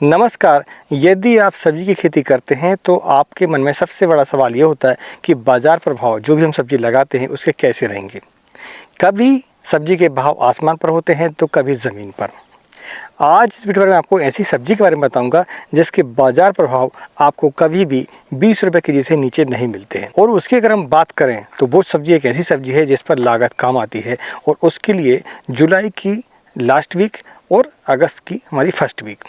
नमस्कार। यदि आप सब्जी की खेती करते हैं तो आपके मन में सबसे बड़ा सवाल ये होता है कि बाजार प्रभाव जो भी हम सब्जी लगाते हैं उसके कैसे रहेंगे। कभी सब्जी के भाव आसमान पर होते हैं तो कभी ज़मीन पर। आज इस वीडियो में आपको ऐसी सब्जी के बारे में बताऊंगा जिसके बाजार प्रभाव आपको कभी भी 20 रुपये केजी से नीचे नहीं मिलते हैं। और उसकी अगर हम बात करें तो वो सब्जी एक ऐसी सब्जी है जिस पर लागत कम आती है और उसके लिए जुलाई की लास्ट वीक और अगस्त की हमारी फर्स्ट वीक,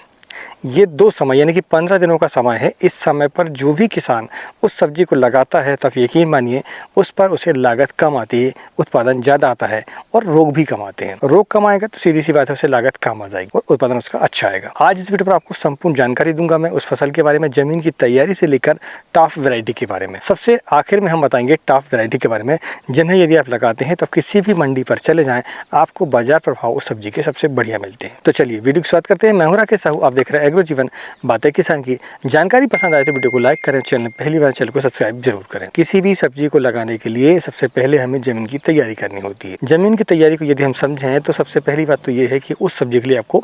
ये 2 समय यानी कि 15 दिनों का समय है। इस समय पर जो भी किसान उस सब्जी को लगाता है तो आप यकीन मानिए उस पर उसे लागत कम आती है, उत्पादन ज़्यादा आता है और रोग भी कम आते हैं। रोग कम आएगा तो सीधी सी बात है उसे लागत कम आ जाएगी और उत्पादन उसका अच्छा आएगा। आज इस वीडियो पर आपको संपूर्ण जानकारी दूंगा मैं उस फसल के बारे में, ज़मीन की तैयारी से लेकर टॉप वैरायटी के बारे में। सबसे आखिर में हम बताएंगे टॉप वैरायटी के बारे में जिन्हें यदि आप लगाते हैं तो किसी भी मंडी पर चले जाएँ आपको बाजार प्रभाव उस सब्जी के सबसे बढ़िया मिलते हैं। तो चलिए वीडियो की शुरुआत करते हैं। मैं हूं राकेश साहू, आप देख रहे हैं एग्रो जीवन बातें किसान की। जानकारी पसंद आए तो वीडियो को लाइक करें, चैनल पहली बार चैनल को सब्सक्राइब जरूर करें। किसी भी सब्जी को लगाने के लिए सबसे पहले हमें जमीन की तैयारी करनी होती है। जमीन की तैयारी को यदि हम समझें तो सबसे पहली बात तो ये है कि उस सब्जी के लिए आपको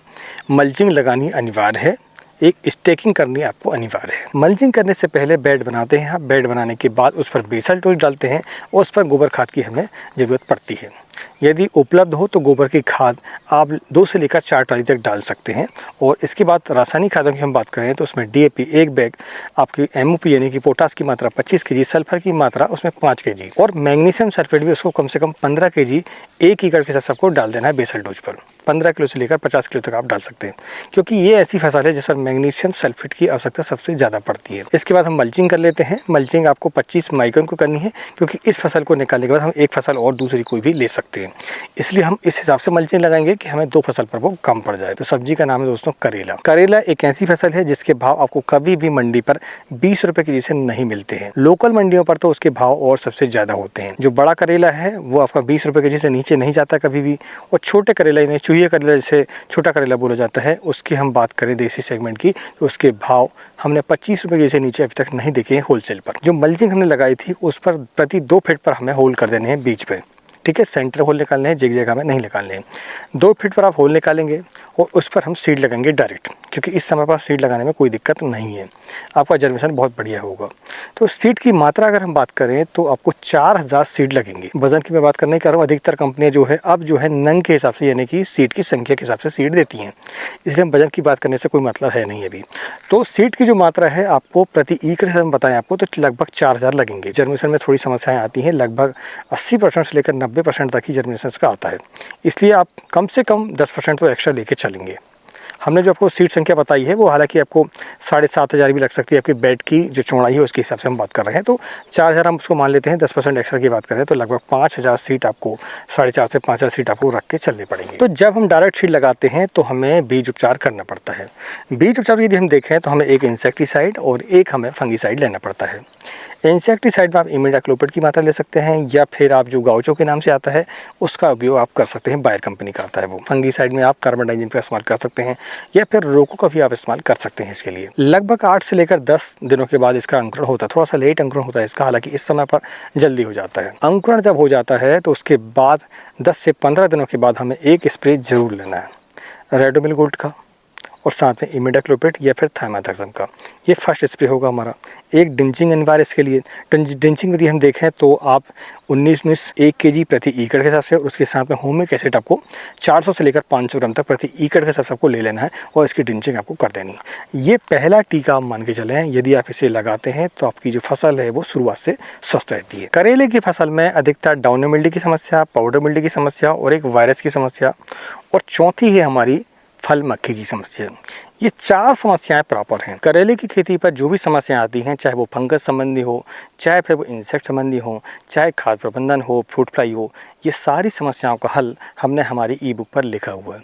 मल्चिंग लगानी अनिवार्य है, एक स्टेकिंग करनी आपको अनिवार्य है। मल्चिंग करने से पहले बेड बनाते हैं। बेड बनाने के बाद उस पर बेसल टोज डालते हैं और उस पर गोबर खाद की हमें ज़रूरत पड़ती है। यदि उपलब्ध हो तो गोबर की खाद आप 2 से लेकर 4 ट्राली तक डाल सकते हैं। और इसके बाद रासायनिक खादों की हम बात करें तो उसमें DAP 1 बैग, आपकी MOP यानी कि पोटास की मात्रा 25 kg, सल्फर की मात्रा उसमें 5 kg और मैग्नीशियम सल्फेट भी उसको कम से कम 15 kg 1 एकड़ के हिसाब सबको डाल देना है बेसल डोज पर। 15 किलो से लेकर 50 किलो तक आप डाल सकते हैं क्योंकि ये ऐसी फसल है जिस पर मैग्नीशियम सल्फेट की आवश्यकता सबसे ज़्यादा पड़ती है। इसके बाद हम मल्चिंग कर लेते हैं। मल्चिंग आपको 25 माइक्रोन को करनी है क्योंकि इस फसल को निकालने के बाद हम एक फसल और दूसरी कोई भी ले सकते हैं, इसलिए हम इस हिसाब से मल्चिंग लगाएंगे कि हमें 2 फसल पर वो कम पड़ जाए। तो सब्जी का नाम है दोस्तों करेला। करेला एक ऐसी फसल है जिसके भाव आपको कभी भी मंडी पर 20 रुपये केजी से नहीं मिलते हैं। लोकल मंडियों पर तो उसके भाव और सबसे ज़्यादा होते हैं। जो बड़ा करेला है वो आपका 20 रुपये केजी से नीचे नहीं जाता कभी भी। और छोटे करेला यानी चूहिया करेला जिसे छोटा करेला बोला जाता है उसकी हम बात करें देसी सेगमेंट की तो उसके भाव हमने 25 रुपये केजी से नीचे अभी तक नहीं देखे हैं होलसेल पर। जो मल्चिंग हमने लगाई थी उस पर प्रति 2 फीट पर हमें होल कर देने हैं बीच पे, ठीक है। सेंटर होल निकालने हैं, जगह में नहीं निकालने हैं। 2 फीट पर आप होल निकालेंगे और उस पर हम सीड लगाएंगे डायरेक्ट, क्योंकि इस समय पर सीड लगाने में कोई दिक्कत नहीं है, आपका जर्मिनेशन बहुत बढ़िया होगा। तो सीड की मात्रा अगर हम बात करें तो आपको 4000 सीड लगेंगे। वजन की मैं बात करने कर रहा हूँ। अधिकतर कंपनियाँ जो है अब जो है नंग के हिसाब से यानी कि सीड की संख्या के हिसाब से सीड देती हैं, इसलिए हम वजन की बात करने से कोई मतलब है नहीं अभी। तो सीड की जो मात्रा है आपको प्रति एकड़ से हम बताएं आपको तो लगभग 4000 लगेंगे। जर्मिनेशन में थोड़ी समस्याएं आती हैं, लगभग 80% से लेकर 90% तक ही जर्मिनेशन का आता है, इसलिए आप कम से कम 10% तो एक्स्ट्रा लेके चलेंगे। हमने जो आपको सीट संख्या बताई है वो हालांकि आपको 7500 भी लग सकती है। आपकी बेड की जो चौड़ाई है उसके हिसाब से हम बात कर रहे हैं तो 4000 हम उसको मान लेते हैं। 10% एक्स्ट्रा की बात करें तो लगभग 5000 सीट आपको 4.5 से 5000 सीट आपको रख के चलने पड़ेंगे। तो जब हम डायरेक्ट सीड लगाते हैं तो हमें बीज उपचार करना पड़ता है। बीज उपचार यदि हम देखें तो हमें एक इंसेक्टिसाइड और एक हमें फंगिसाइड लेना पड़ता है। इंसेक्टिसाइड में आप इमिडाक्लोपिड की मात्रा ले सकते हैं या फिर आप जो गाउचो के नाम से आता है उसका उपयोग आप कर सकते हैं। बायर कंपनी का आता है वो। फंगिसाइड में आप कार्बनडाइजिम का इस्तेमाल कर सकते हैं या फिर रोको का भी आप इस्तेमाल कर सकते हैं। इसके लिए लगभग 8 से लेकर 10 दिनों के बाद इसका अंकुरण होता है। थोड़ा सा लेट अंकुरण होता है इसका, हालांकि इस समय पर जल्दी हो जाता है। अंकुरण जब हो जाता है तो उसके बाद 10 से 15 दिनों के बाद हमें एक स्प्रे जरूर लेना है, रेडोमिल गोल्ड का और साथ में इमिडाक्लोपिड या फिर थाइमेथाक्सम का। ये फर्स्ट स्प्रे होगा हमारा। एक ड्रिंचिंग अनिवार्य इसके लिए। ड्रिंचिंग यदि हम देखें तो आप 19 1 kg प्रति एकड़ के हिसाब से और उसके साथ में ह्यूमिक एसिड आपको 400 से लेकर 500 ग्राम तक प्रति एकड़ के हिसाब से आपको ले लेना है और इसकी ड्रिंचिंग आपको कर देनी है। ये पहला टीका आप मान के चले हैं। यदि आप इसे लगाते हैं तो आपकी जो फसल है वो शुरुआत से स्वस्थ रहती है। करेले की फसल में अधिकतर डाउनी मिल्डी की समस्या, पाउडर मिल्डी की समस्या और एक वायरस की समस्या और चौथी है हमारी फल मक्खी की समस्या। ये 4 समस्याएं प्रॉपर हैं। करेले की खेती पर जो भी समस्याएं आती हैं, चाहे वो फंगस संबंधी हो, चाहे फिर वो इंसेक्ट संबंधी हो, चाहे खाद प्रबंधन हो, फ्रूट फ्लाई हो, ये सारी समस्याओं का हल हमने हमारी ई-बुक पर लिखा हुआ है।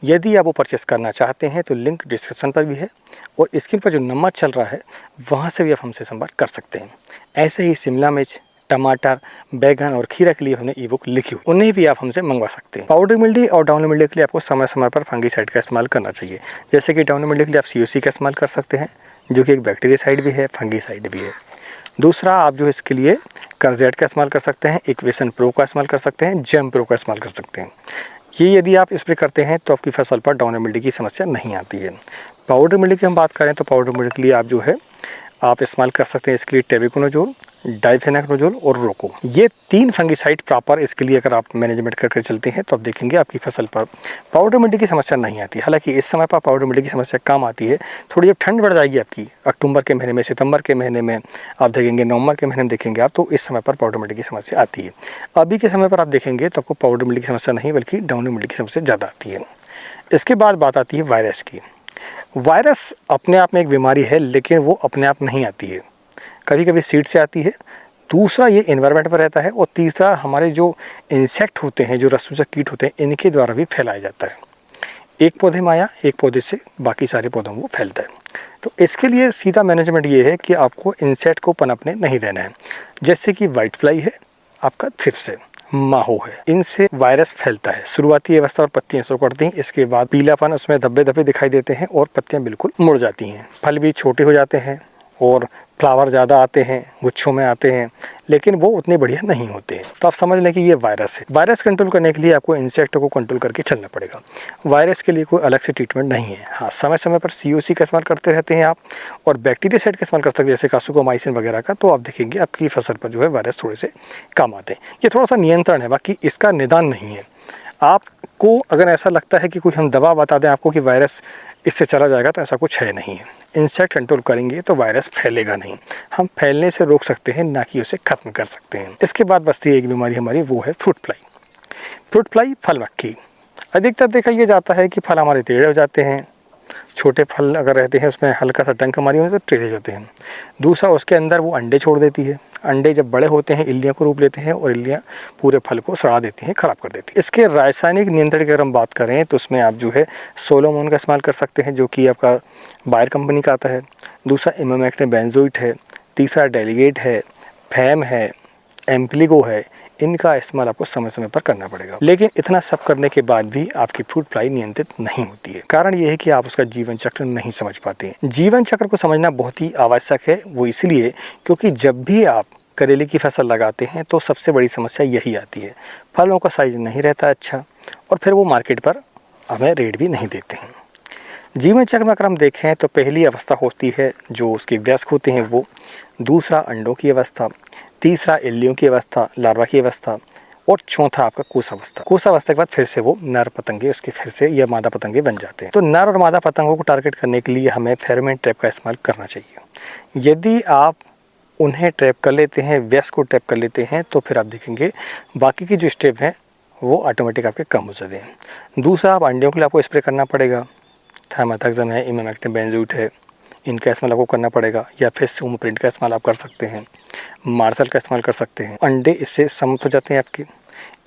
यदि आप वो परचेस करना चाहते हैं तो लिंक डिस्क्रिप्शन पर भी है और स्क्रीन पर जो नंबर चल रहा है वहाँ से भी आप हमसे संपर्क कर सकते हैं। ऐसे ही शिमला मिर्च, टमाटर, बैगन और खीरा के लिए हमने ई-बुक लिखी हुई, उन्हें भी आप हमसे मंगवा सकते हैं। पाउडर मिल्डी और डाउनी मिल्डी के लिए आपको समय समय पर फंगिसाइड का इस्तेमाल करना चाहिए। जैसे कि डाउनी मिल्डी के लिए आप COC का इस्तेमाल कर सकते हैं जो कि एक बैक्टीरियासाइड भी है, फंगिसाइड भी है। दूसरा आप जो इसके लिए कर्जेट का इस्तेमाल कर सकते हैं, इक्वेशन प्रो का इस्तेमाल कर सकते हैं, जेम प्रो का इस्तेमाल कर सकते हैं। ये यदि आप स्प्रे करते हैं तो आपकी फसल पर डाउन मिल्ड्यू की समस्या नहीं आती है। पाउडर मिल्ड्यू की हम बात करें तो पाउडर मिल्ड्यू के लिए आप जो है आप इस्तेमाल कर सकते हैं इसके लिए टेबिकोनोजोल, डाइफेनाकोनोजोल और रोको। ये 3 फंगिसाइड प्रॉपर इसके लिए अगर आप मैनेजमेंट करके चलते हैं तो आप देखेंगे आपकी फसल पर पाउडर मिल्ड्यू की समस्या नहीं आती। हालांकि इस समय पर पाउडर मिल्ड्यू की समस्या कम आती है। थोड़ी जब ठंड बढ़ जाएगी आपकी अक्टूबर के महीने में, सितंबर के महीने में आप देखेंगे, नवंबर के महीने में देखेंगे आप, तो इस समय पर पाउडर मिल्ड्यू की समस्या आती है। अभी के समय पर आप देखेंगे तो आपको पाउडर मिल्ड्यू की समस्या नहीं बल्कि डाउन मिल्ड्यू की समस्या ज़्यादा आती है। इसके बाद बात आती है वायरस की। वायरस अपने आप में एक बीमारी है, लेकिन वो अपने आप नहीं आती है, कभी कभी सीड से आती है। दूसरा ये एनवायरनमेंट पर रहता है और तीसरा हमारे जो इंसेक्ट होते हैं, जो रसूचक कीट होते हैं, इनके द्वारा भी फैलाया जाता है। एक पौधे में आया, एक पौधे से बाकी सारे पौधों को फैलता है। तो इसके लिए सीधा मैनेजमेंट ये है कि आपको इंसेक्ट को पनपने नहीं देना है। जैसे कि वाइट फ्लाई है, आपका थ्रिप्स है, माहो है, इनसे वायरस फैलता है। शुरुआती अवस्था और पत्तियां सुकड़ती हैं, इसके बाद पीलापन, उसमें धब्बे धब्बे दिखाई देते हैं और पत्तियां बिल्कुल मुड़ जाती हैं। फल भी छोटे हो जाते हैं और फ्लावर ज़्यादा आते हैं, गुच्छों में आते हैं, लेकिन वो उतने बढ़िया नहीं होते हैं। तो आप समझ लें कि ये वायरस है। वायरस कंट्रोल करने के लिए आपको इंसेक्ट को कंट्रोल करके चलना पड़ेगा। वायरस के लिए कोई अलग से ट्रीटमेंट नहीं है। हाँ, समय समय पर COC का इस्तेमाल करते रहते हैं आप, और बैक्टीरियासाइड का इस्तेमाल कर सकते हैं, जैसे कासुकोमाइसिन वगैरह का। तो आप देखेंगे आपकी फसल पर जो है वायरस थोड़े से कम आते हैं। ये थोड़ा सा नियंत्रण है, बाकी इसका निदान नहीं है। आपको अगर ऐसा लगता है कि कोई हम दवा बता दें आपको कि वायरस इससे चला जाएगा, तो ऐसा कुछ है नहीं है। इंसेक्ट कंट्रोल करेंगे तो वायरस फैलेगा नहीं। हम फैलने से रोक सकते हैं, ना कि उसे खत्म कर सकते हैं। इसके बाद बचती है एक बीमारी हमारी, वो है फ्रूट फ्लाई। फ्रूट फ्लाई, फल मक्खी। अधिकतर देखा ये जाता है कि फल हमारे टेढ़े हो जाते हैं। छोटे फल अगर रहते हैं उसमें हल्का सा डंक मारी होती है तो टेढ़े होते हैं। दूसरा, उसके अंदर वो अंडे छोड़ देती है। अंडे जब बड़े होते हैं इल्लियाँ को रूप लेते हैं और इल्लियाँ पूरे फल को सड़ा देती हैं, ख़राब कर देती है। इसके रासायनिक नियंत्रण की अगर हम बात करें तो उसमें आप जो है सोलोमोन का इस्तेमाल कर सकते हैं, जो कि आपका बायर कंपनी का आता है। दूसरा इमामेक्टिन बेंजोइट है। तीसरा डेलीगेट है, फैम है, एम्प्लीगो है। इनका इस्तेमाल आपको समय समय पर करना पड़ेगा। लेकिन इतना सब करने के बाद भी आपकी फ्रूट फ्लाई नियंत्रित नहीं होती है। कारण ये है कि आप उसका जीवन चक्र नहीं समझ पाते हैं। जीवन चक्र को समझना बहुत ही आवश्यक है। वो इसलिए क्योंकि जब भी आप करेले की फसल लगाते हैं तो सबसे बड़ी समस्या यही आती है, फलों का साइज नहीं रहता अच्छा, और फिर वो मार्केट पर हमें रेट भी नहीं देते हैं। जीवन चक्र में अगर हम देखें तो पहली अवस्था होती है जो उसके वयस्क होते हैं वो, दूसरा अंडों की अवस्था, तीसरा इल्लियों की अवस्था, लार्वा की अवस्था, और चौथा आपका कोषावस्था। कोषावस्था के बाद फिर से वो नर पतंगे उसके फिर से या मादा पतंगे बन जाते हैं। तो नर और मादा पतंगों को टारगेट करने के लिए हमें फेरोमोन ट्रैप का इस्तेमाल करना चाहिए। यदि आप उन्हें ट्रैप कर लेते हैं, वयस्क को ट्रैप कर लेते हैं, तो फिर आप देखेंगे बाकी की जो स्टेप हैं वो ऑटोमेटिक आपके कम हो जाते हैं। दूसरा, आप अंडों के लिए आपको स्प्रे करना पड़ेगा। थाइमेथाक्सम है, इमामेक्टिन बेंजोइट है, इनका इस्तेमाल आपको करना पड़ेगा, या फिर सूमोप्रिंट का इस्तेमाल आप कर सकते हैं, मार्शल का इस्तेमाल कर सकते हैं। अंडे इससे समाप्त हो जाते हैं आपके।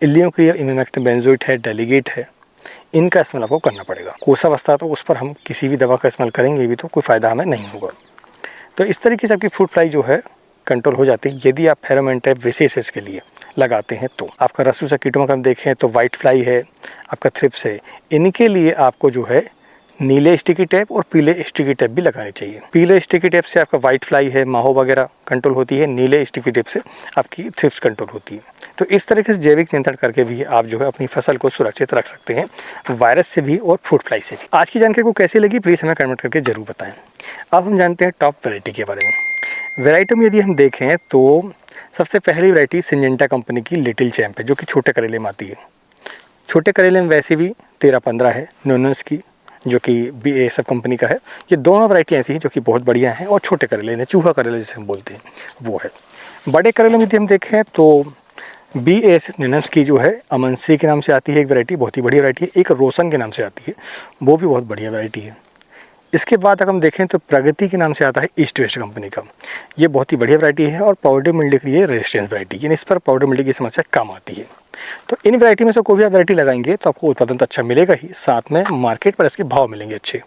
इल्लियों के लिए इमामेक्टिन बेंजोइट है, डेलीगेट है, इनका इस्तेमाल आपको करना पड़ेगा। कोषावस्था तो उस पर हम किसी भी दवा का इस्तेमाल करेंगे भी तो कोई फ़ायदा हमें नहीं होगा। तो इस तरीके से आपकी फ्रूट फ्लाई जो है कंट्रोल हो जाती है यदि आप फेरोमोन ट्रैप विशेष इसके लिए लगाते हैं। तो आपका रसूचक कीटों का हम देखें तो वाइट फ्लाई है, आपका थ्रिप्स है, इनके लिए आपको जो है नीले स्टिकी टेप और पीले स्टिकी टेप भी लगानी चाहिए। पीले स्टिकी टेप से आपका वाइट फ्लाई है, माहो वगैरह कंट्रोल होती है, नीले स्टिकी टेप से आपकी थ्रिप्स कंट्रोल होती है। तो इस तरीके से जैविक नियंत्रण करके भी आप जो है अपनी फसल को सुरक्षित रख सकते हैं, वायरस से भी और फ्रूट फ्लाई से भी। आज की जानकारी को कैसी लगी प्लीज़ हमें कमेंट करके ज़रूर बताएं। अब हम जानते हैं टॉप वैरायटी के बारे में। वैरायटी में यदि हम देखें तो सबसे पहली वैरायटी सिंजेंटा कंपनी की लिटिल चैम्प है, जो कि छोटे करेले में आती है। छोटे करेले में वैसे भी 13-15 है, नोनस की जो कि BASF कंपनी का है। ये दोनों वैरायटी ऐसी हैं जो कि बहुत बढ़िया हैं, और छोटे करेले हैं, चूहा करेले जिसे हम बोलते हैं वो है। बड़े करेले में यदि हम देखें तो BASF निनस की जो है अमनसी के नाम से आती है एक वैरायटी, बहुत ही बढ़िया वैरायटी है। एक रोशन के नाम से आती है, वो भी बहुत बढ़िया वैरायटी है। इसके बाद अगर हम देखें तो प्रगति के नाम से आता है ईस्ट वेस्ट कंपनी का, ये बहुत ही बढ़िया वैरायटी है और पाउडर मिल्ड्यू के लिए रेजिस्टेंस वैरायटी, यानी इस पर पाउडर मिल्ड्यू की समस्या कम आती है। तो इन वैरायटी में से कोई भी आप वैरायटी लगाएंगे तो आपको उत्पादन तो अच्छा मिलेगा ही, साथ में मार्केट पर इसके भाव मिलेंगे अच्छे,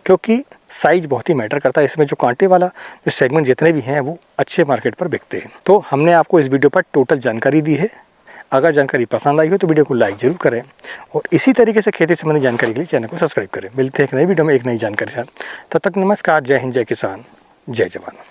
क्योंकि साइज बहुत ही मैटर करता है। इसमें जो कांटे वाला जो सेगमेंट जितने भी हैं वो अच्छे मार्केट पर बिकते हैं। तो हमने आपको इस वीडियो पर टोटल जानकारी दी है। अगर जानकारी पसंद आई हो तो वीडियो को लाइक जरूर करें, और इसी तरीके से खेती संबंधी जानकारी के लिए चैनल को सब्सक्राइब करें। मिलते हैं एक नई वीडियो में एक नई जानकारी के साथ। तब तक नमस्कार, जय हिंद, जय किसान, जय जवान।